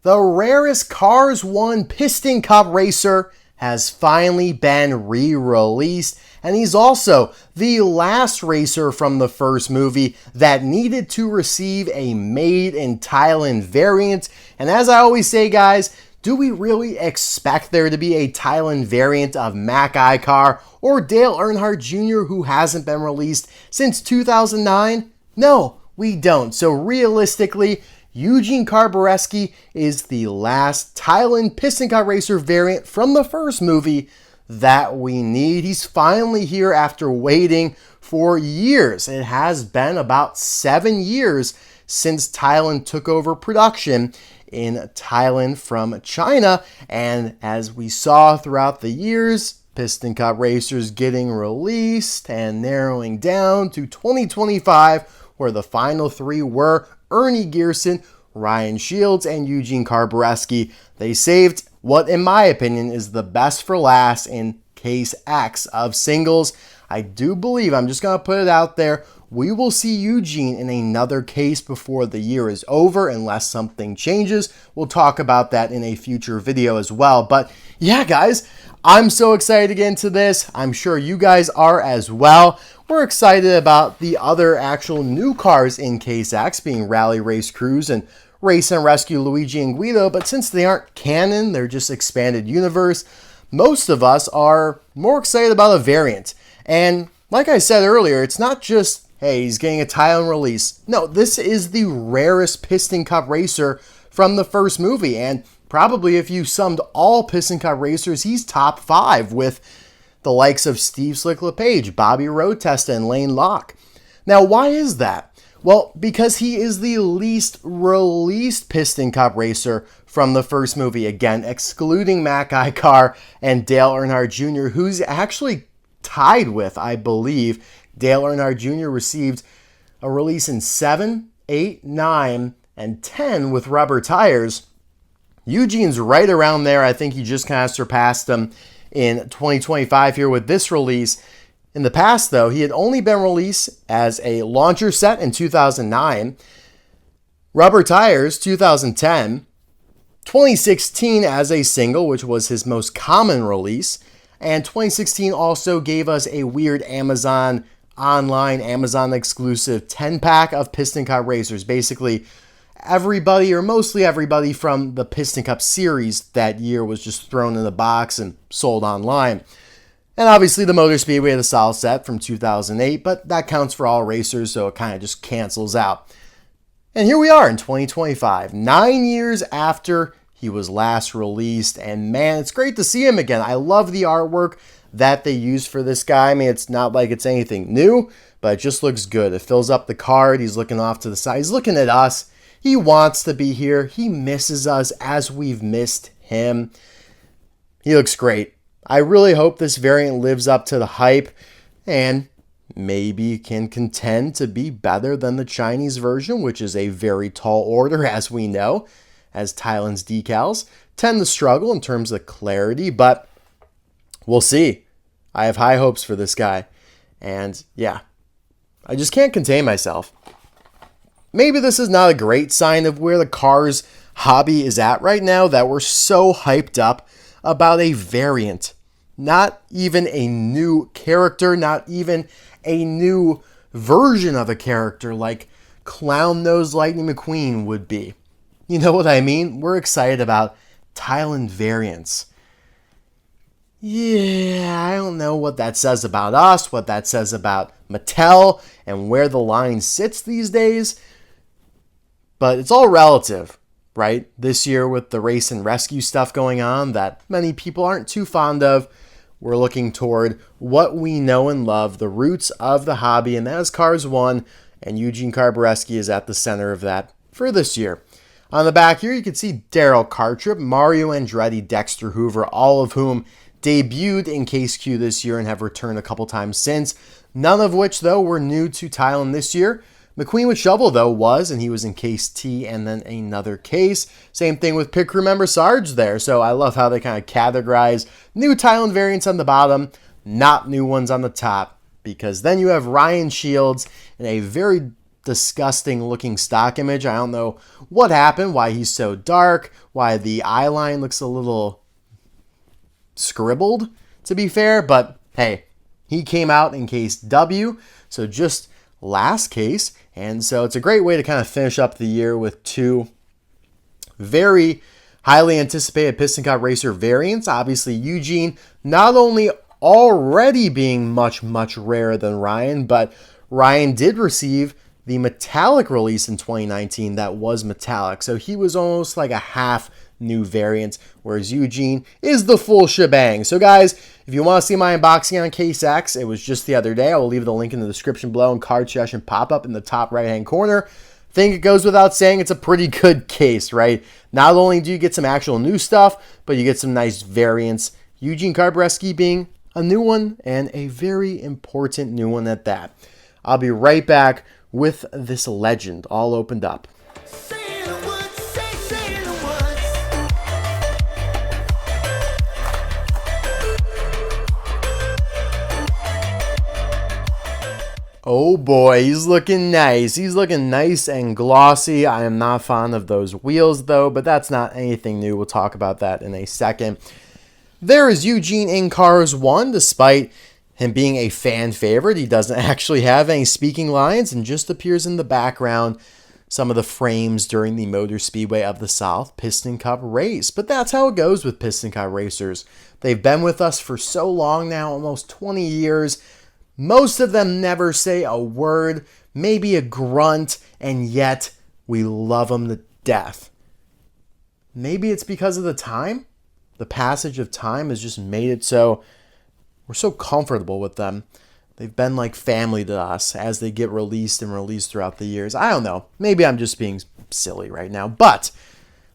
The rarest Cars 1 Piston Cup racer has finally been re-released, and he's also the last racer from the first movie that needed to receive a Made in Thailand variant. And as I always say, guys, do we really expect there to be a Thailand variant of Mac Car or Dale Earnhardt Jr. who hasn't been released since 2009? No, we don't. So realistically, Eugene Carbureski is the last Thailand Piston Cup racer variant from the first movie that we need. He's finally here after waiting for years. It has been about 7 years since Thailand took over production in Thailand from China. And as we saw throughout the years, Piston Cup racers getting released and narrowing down to 2025, where the final three were Ernie Gearson, Ryan Shields, and Eugene Carbureski. They saved what, in my opinion, is the best for last in Case X of singles. I do believe, I'm just going to put it out there, we will see Eugene in another case before the year is over, unless something changes. We'll talk about that in a future video as well. But yeah, guys, I'm so excited to get into this. I'm sure you guys are as well. We're excited about the other actual new cars in Case X, being Rally Race Cruise and Race and Rescue Luigi and Guido, but since they aren't canon, they're just expanded universe, most of us are more excited about a variant. And like I said earlier, it's not just, hey, he's getting a Thailand release. No, this is the rarest Piston Cup racer from the first movie, and probably if you summed all Piston Cup racers, he's top 5 with the likes of Steve Slick LePage, Bobby Road Testa, and Lane Locke. Now, why is that? Well, because he is the least released Piston Cup racer from the first movie, again, excluding Mac Car and Dale Earnhardt Jr., who's actually tied with, I believe. Dale Earnhardt Jr. received a release in 7, 8, 9, and 10 with rubber tires. Eugene's right around there. I think he just kind of surpassed him in 2025 here with this release. In the past, though, he had only been released as a launcher set in 2009, rubber tires 2010, 2016 as a single, which was his most common release, and 2016 also gave us a weird Amazon online, Amazon exclusive 10-pack of Piston Cup racers. Basically, everybody, or mostly everybody from the Piston Cup series that year was just thrown in the box and sold online. And obviously the Motor Speedway had a solid set from 2008, but that counts for all racers, so it kind of just cancels out. And here we are in 2025, 9 years after he was last released, and man, it's great to see him again. I love the artwork that they used for this guy. I mean, it's not like it's anything new, but it just looks good. It fills up the card. He's looking off to the side. He's looking at us. He wants to be here. He misses us as we've missed him. He looks great. I really hope this variant lives up to the hype and maybe can contend to be better than the Chinese version, which is a very tall order, as we know, as Thailand's decals tend to struggle in terms of clarity, but we'll see. I have high hopes for this guy. And yeah, I just can't contain myself. Maybe this is not a great sign of where the cars hobby is at right now, that we're so hyped up about a variant. Not even a new character, not even a new version of a character like Clown Nose Lightning McQueen would be. You know what I mean? We're excited about Thailand variants. Yeah, I don't know what that says about us, what that says about Mattel, and where the line sits these days. But it's all relative, right? This year with the race and rescue stuff going on that many people aren't too fond of, we're looking toward what we know and love, the roots of the hobby, and that is Cars 1, and Eugene Carbureski is at the center of that for this year. On the back here, you can see Daryl Cartrip, Mario Andretti, Dexter Hoover, all of whom debuted in Case Q this year and have returned a couple times since. None of which, though, were new to Thailand this year. McQueen with Shovel, though, was, and he was in Case T and then another case. Same thing with pit crew member Sarge there. So I love how they kind of categorize new Thailand variants on the bottom, not new ones on the top. Because then you have Ryan Shields in a very disgusting looking stock image. I don't know what happened, why he's so dark, why the eye line looks a little scribbled, to be fair, but hey, he came out in case W, so just last case, and so it's a great way to kind of finish up the year with two very highly anticipated Piston Cup Racer variants. Obviously, Eugene not only already being much, much rarer than Ryan, but Ryan did receive the metallic release in 2019 that was metallic. So he was almost like a half new variant, whereas Eugene is the full shebang. So guys, if you want to see my unboxing on Case X, it was just the other day. I will leave the link in the description below and card session pop-up in the top right-hand corner. Think it goes without saying it's a pretty good case, right? Not only do you get some actual new stuff, but you get some nice variants. Eugene Carbureski being a new one, and a very important new one at that. I'll be right back with this legend all opened up. Oh boy, he's looking nice. He's looking nice and glossy. I am not fond of those wheels though, but that's not anything new. We'll talk about that in a second. There is Eugene in Cars 1. Despite him being a fan favorite, he doesn't actually have any speaking lines and just appears in the background, some of the frames during the Motor Speedway of the South Piston Cup race. But that's how it goes with Piston Cup racers. They've been with us for so long now, almost 20 years. Most of them never say a word, maybe a grunt, and yet we love them to death. Maybe it's because of the time? The passage of time has just made it so we're so comfortable with them. They've been like family to us as they get released and released throughout the years. I don't know. Maybe I'm just being silly right now. But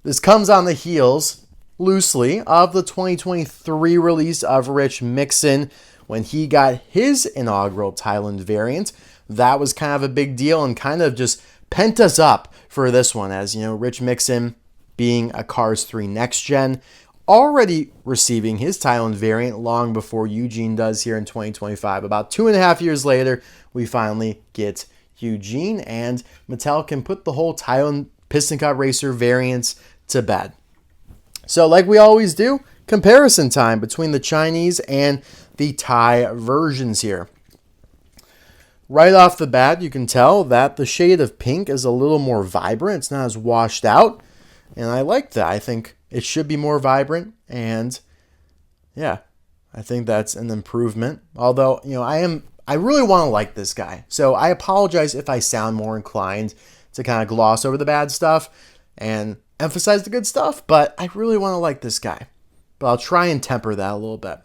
this comes on the heels, loosely, of the 2023 release of Rich Mixon when he got his inaugural Thailand variant. That was kind of a big deal and kind of just pent us up for this one, as you know, Rich Mixon being a Cars 3 Next Gen, already receiving his Thailand variant long before Eugene does here in 2025. About 2.5 years later, we finally get Eugene, and Mattel can put the whole Thailand Piston Cup Racer variants to bed. So like we always do, comparison time between the Chinese and the Thai versions here. Right off the bat, you can tell that the shade of pink is a little more vibrant. It's not as washed out, and I like that. I think it should be more vibrant, and yeah, I think that's an improvement. Although, you know, I really want to like this guy. So I apologize if I sound more inclined to kind of gloss over the bad stuff and emphasize the good stuff, but I really want to like this guy. But I'll try and temper that a little bit.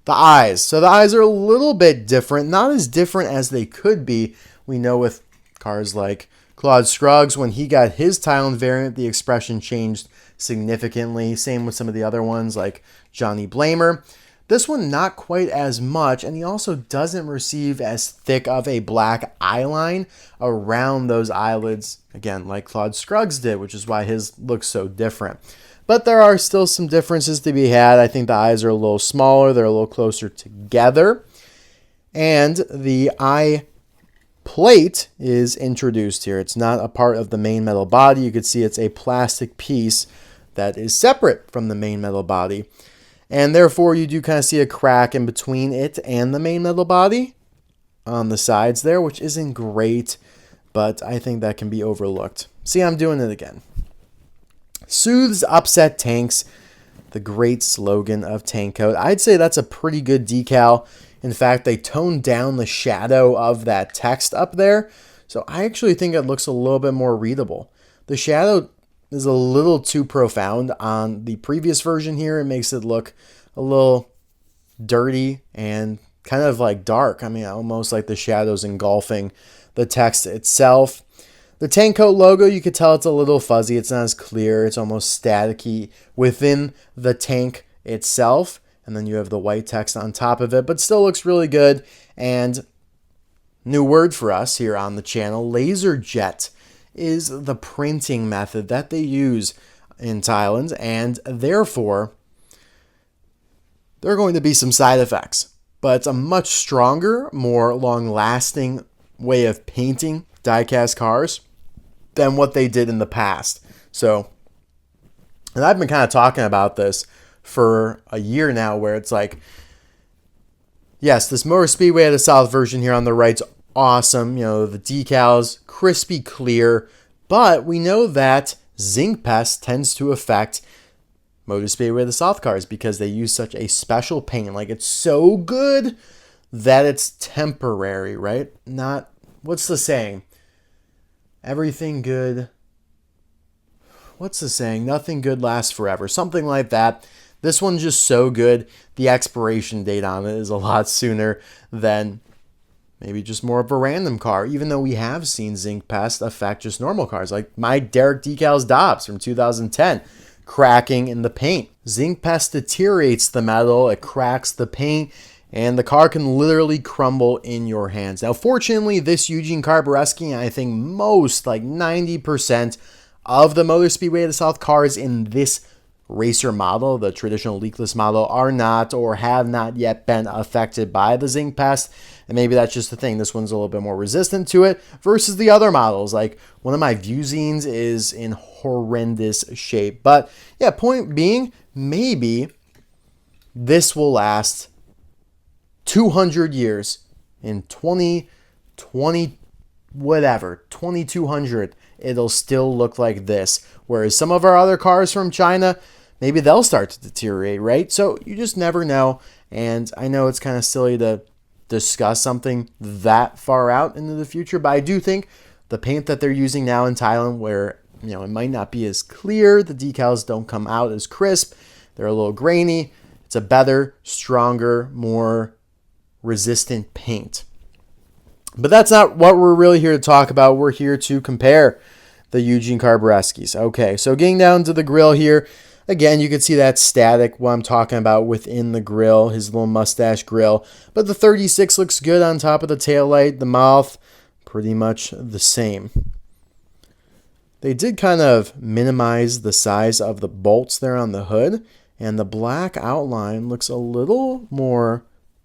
The eyes. So the eyes are a little bit different, not as different as they could be. We know with cars like Claude Scruggs, when he got his Thailand variant, the expression changed significantly. Same with some of the other ones like Johnny Blamer. This one, not quite as much, and he also doesn't receive as thick of a black eye line around those eyelids, again, like Claude Scruggs did, which is why his looks so different. But there are still some differences to be had. I think the eyes are a little smaller. They're a little closer together. And the eye plate is introduced here. It's not a part of the main metal body. You can see it's a plastic piece that is separate from the main metal body. And therefore, you do kind of see a crack in between it and the main metal body on the sides there, which isn't great, but I think that can be overlooked. See, I'm doing it again. Soothes upset tanks, the great slogan of Tank Code. I'd say that's a pretty good decal. In fact, they toned down the shadow of that text up there, so I actually think it looks a little bit more readable. The shadow is a little too profound on the previous version here. It makes it look a little dirty and kind of like dark. I mean, almost like the shadows engulfing the text itself. The Tank Coat logo, you could tell it's a little fuzzy. It's not as clear. It's almost staticky within the tank itself. And then you have the white text on top of it, but still looks really good. And new word for us here on the channel, laser jet is the printing method that they use in Thailand, and therefore there are going to be some side effects. But it's a much stronger, more long-lasting way of painting die-cast cars than what they did in the past. So, and I've been kind of talking about this for a year now, where it's like, yes, this Motor Speedway of the South version here on the right's awesome. You know, the decals, crispy clear, but we know that zinc pest tends to affect Motor Speedway of the South cars because they use such a special paint. Like, it's so good that it's temporary, right? Not, what's the saying? Everything good. What's the saying? Nothing good lasts forever. Something like that. This one's just so good. The expiration date on it is a lot sooner than maybe just more of a random car, even though we have seen zinc pest affect just normal cars, like my Derek Decals Dobbs from 2010, cracking in the paint. Zinc pest deteriorates the metal, it cracks the paint, and the car can literally crumble in your hands. Now, fortunately, this Eugene Carbureski, and I think most, like 90% of the Motor Speedway of the South cars in this racer model, the traditional leakless model, are not or have not yet been affected by the zinc pest. And maybe that's just the thing. This one's a little bit more resistant to it versus the other models. Like one of my Vuzines is in horrendous shape. But yeah, point being, maybe this will last 200 years. In 2020, whatever, 2200, it'll still look like this. Whereas some of our other cars from China, maybe they'll start to deteriorate, right? So you just never know. And I know it's kind of silly to discuss something that far out into the future, but I do think the paint that they're using now in Thailand, where, you know, it might not be as clear, the decals don't come out as crisp, they're a little grainy, it's a better, stronger, more resistant paint. But that's not what we're really here to talk about. We're here to compare the Eugene Carbureskis. Okay, so getting down to the grill here, again, you can see that static, what I'm talking about within the grill, his little mustache grill. But the 36 looks good on top of the taillight. The mouth, pretty much the same. They did kind of minimize the size of the bolts there on the hood. And the black outline looks a little more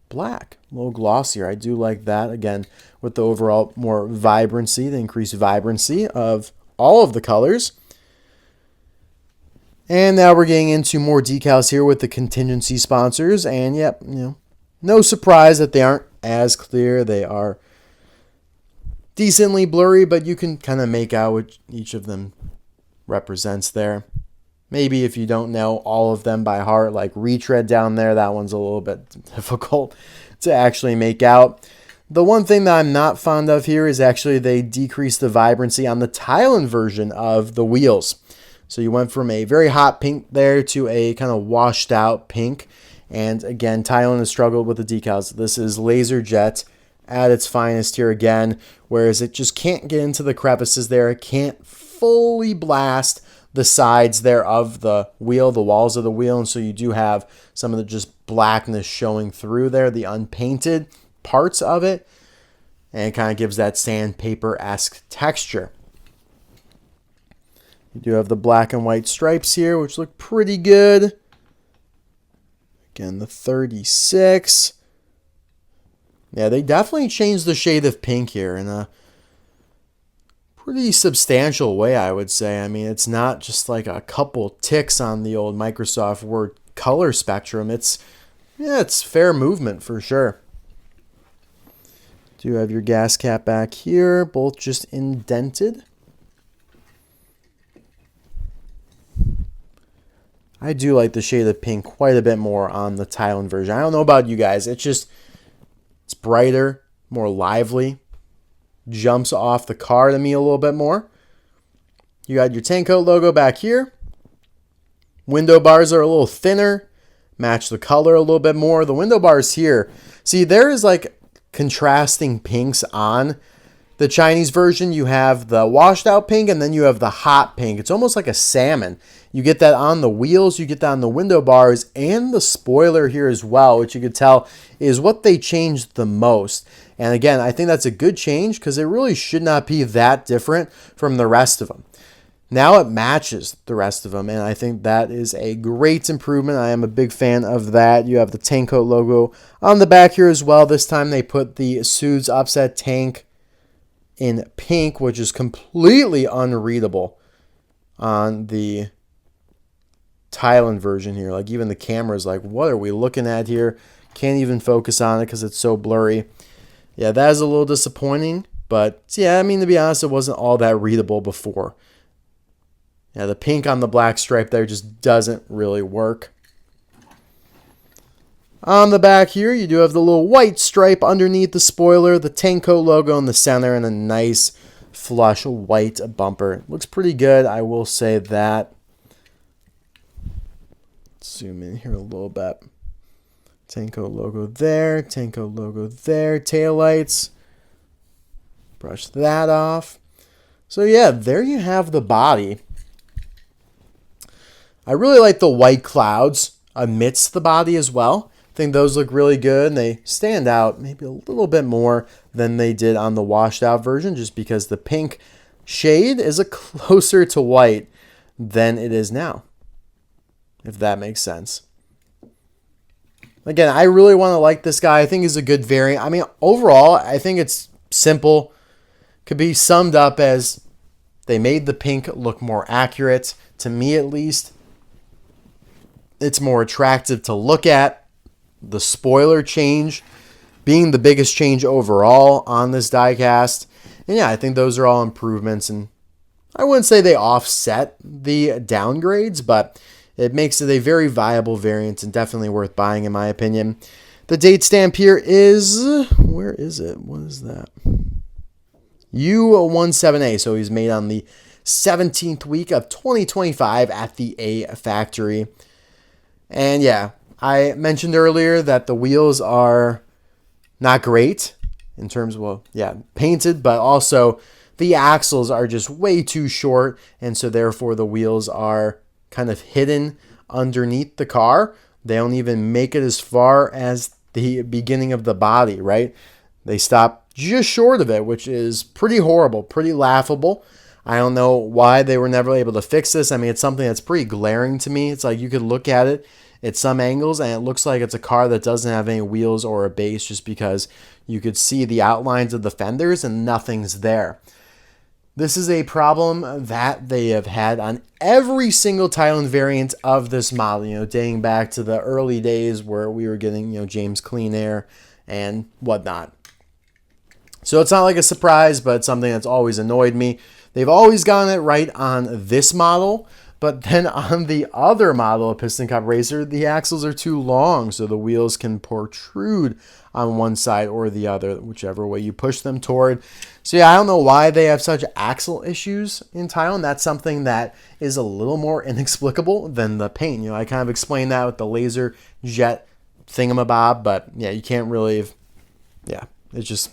black, a little glossier. I do like that, again, with the overall more vibrancy, the increased vibrancy of all of the colors. And now we're getting into more decals here with the contingency sponsors. And yep, you know, no surprise that they aren't as clear. They are decently blurry, but you can kind of make out what each of them represents there. Maybe if you don't know all of them by heart, like retread down there, that one's a little bit difficult to actually make out. The one thing that I'm not fond of here is actually they decreased the vibrancy on the Thailand version of the wheels. So you went from a very hot pink there to a kind of washed out pink. And again, Thailand has struggled with the decals. This is laser jet at its finest here again, whereas it just can't get into the crevices there. It can't fully blast the sides there of the wheel, the walls of the wheel. And so you do have some of the just blackness showing through there, the unpainted parts of it. And it kind of gives that sandpaper-esque texture. You do have the black and white stripes here, which look pretty good. Again, the 36. Yeah, they definitely changed the shade of pink here in a pretty substantial way, I would say. I mean, it's not just like a couple ticks on the old Microsoft Word color spectrum. It's fair movement for sure. Do have your gas cap back here, both just indented. I do like the shade of pink quite a bit more on the Thailand version. I don't know about you guys. It's brighter, more lively. Jumps off the car to me a little bit more. You got your tank coat logo back here. Window bars are a little thinner. Match the color a little bit more. The window bars here. See, there is like contrasting pinks on the Chinese version. You have the washed out pink and then you have the hot pink. It's almost like a salmon. You get that on the wheels, you get that on the window bars, and the spoiler here as well, which you could tell is what they changed the most. And again, I think that's a good change because it really should not be that different from the rest of them. Now it matches the rest of them, and I think that is a great improvement. I am a big fan of that. You have the tank coat logo on the back here as well. This time they put the Suits Upset Tank in pink, which is completely unreadable on the Thailand version here. Like, even the camera's like, what are we looking at here? Can't even focus on it because it's so blurry. Yeah, that is a little disappointing. But yeah, I mean, to be honest, it wasn't all that readable before. Yeah, the pink on the black stripe there just doesn't really work. On the back here, you do have the little white stripe underneath the spoiler, the Tanko logo in the center, and a nice flush white bumper. Looks pretty good, I will say that. Zoom in here a little bit. Tanko logo there, Tanko logo there, taillights. Brush that off. So yeah, there you have the body. I really like the white clouds amidst the body as well. I think those look really good, and they stand out maybe a little bit more than they did on the washed out version, just because the pink shade is a closer to white than it is now, if that makes sense. Again, I really want to like this guy. I think he's a good variant. I mean, overall, I think it's simple. Could be summed up as they made the pink look more accurate, to me at least. It's more attractive to look at. The spoiler change being the biggest change overall on this diecast. And yeah, I think those are all improvements. And I wouldn't say they offset the downgrades, but it makes it a very viable variant and definitely worth buying in my opinion. The date stamp here is, where is it? What is that? U17A. So he's made on the 17th week of 2025 at the A factory. And yeah, I mentioned earlier that the wheels are not great in terms of, well, yeah, painted, but also the axles are just way too short. And so therefore the wheels are kind of hidden underneath the car. They don't even make it as far as the beginning of the body, right? They stop just short of it, which is pretty horrible, pretty laughable. I don't know why they were never able to fix this. I mean, it's something that's pretty glaring to me. It's like you could look at it at some angles and it looks like it's a car that doesn't have any wheels or a base, just because you could see the outlines of the fenders and nothing's there. This is a problem that they have had on every single Thailand variant of this model, dating back to the early days where we were getting, James Clean Air and whatnot. So it's not like a surprise, but it's something that's always annoyed me. They've always gotten it right on this model, but then on the other model, a Piston Cup Racer, the axles are too long, so the wheels can protrude on one side or the other, whichever way you push them toward. So yeah, I don't know why they have such axle issues in Thailand. That's something that is a little more inexplicable than the paint. I kind of explained that with the laser jet thingamabob, but yeah, you can't really, yeah, it's just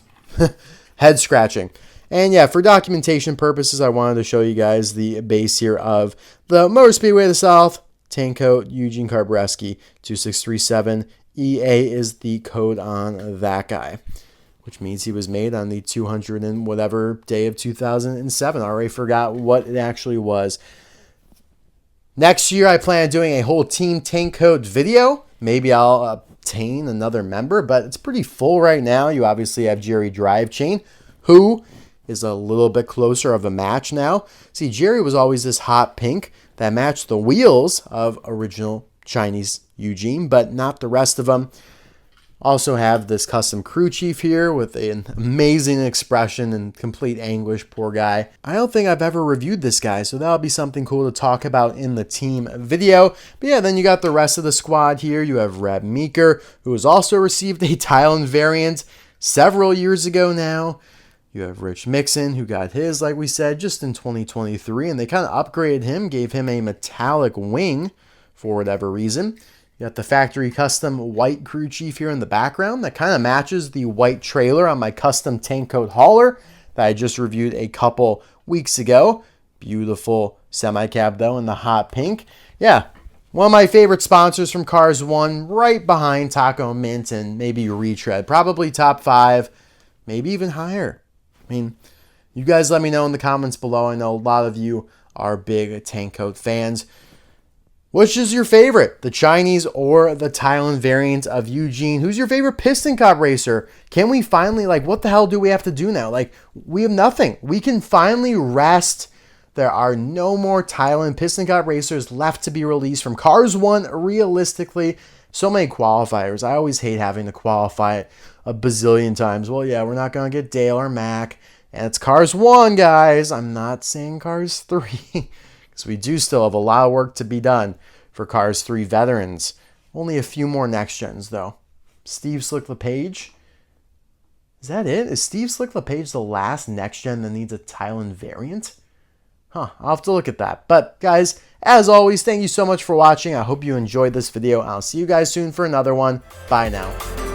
head scratching. And yeah, for documentation purposes, I wanted to show you guys the base here of the Motor Speedway of the South, Tanko Eugene Carbureski 2637. EA is the code on that guy, which means he was made on the 200 and whatever day of 2007. I already forgot what it actually was. Next year, I plan on doing a whole Team Tank Code video. Maybe I'll obtain another member, but it's pretty full right now. You obviously have Jerry Drivechain, who is a little bit closer of a match now. See, Jerry was always this hot pink that matched the wheels of original Chinese Eugene, but not the rest of them. Also have this custom crew chief here with an amazing expression and complete anguish, poor guy. I don't think I've ever reviewed this guy, so that'll be something cool to talk about in the team video. But yeah, then you got the rest of the squad here. You have Reb Meeker, who has also received a Thailand variant several years ago now. You have Rich Mixon, who got his, like we said, just in 2023, and they kind of upgraded him, gave him a metallic wing for whatever reason. You got the factory custom white crew chief here in the background that kind of matches the white trailer on my custom tank coat hauler that I just reviewed a couple weeks ago. Beautiful semi-cab though in the hot pink. Yeah, one of my favorite sponsors from Cars 1, right behind Taco Mint and maybe Retread. Probably top 5, maybe even higher. I mean, you guys let me know in the comments below. I know a lot of you are big tank coat fans. Which is your favorite, the Chinese or the Thailand variant of Eugene? Who's your favorite Piston Cup racer? Can we finally, like, what the hell do we have to do now? Like, we have nothing. We can finally rest. There are no more Thailand Piston Cup racers left to be released from Cars 1 realistically. So many qualifiers. I always hate having to qualify it a bazillion times. Well, yeah, we're not going to get Dale or Mac. And it's Cars 1, guys. I'm not saying Cars 3. Because we do still have a lot of work to be done for Cars 3 veterans. Only a few more next gens, though. Steve Slick LePage. Is that it? Is Steve Slick LePage the last next gen that needs a Thailand variant? Huh, I'll have to look at that. But, guys, as always, thank you so much for watching. I hope you enjoyed this video. I'll see you guys soon for another one. Bye now.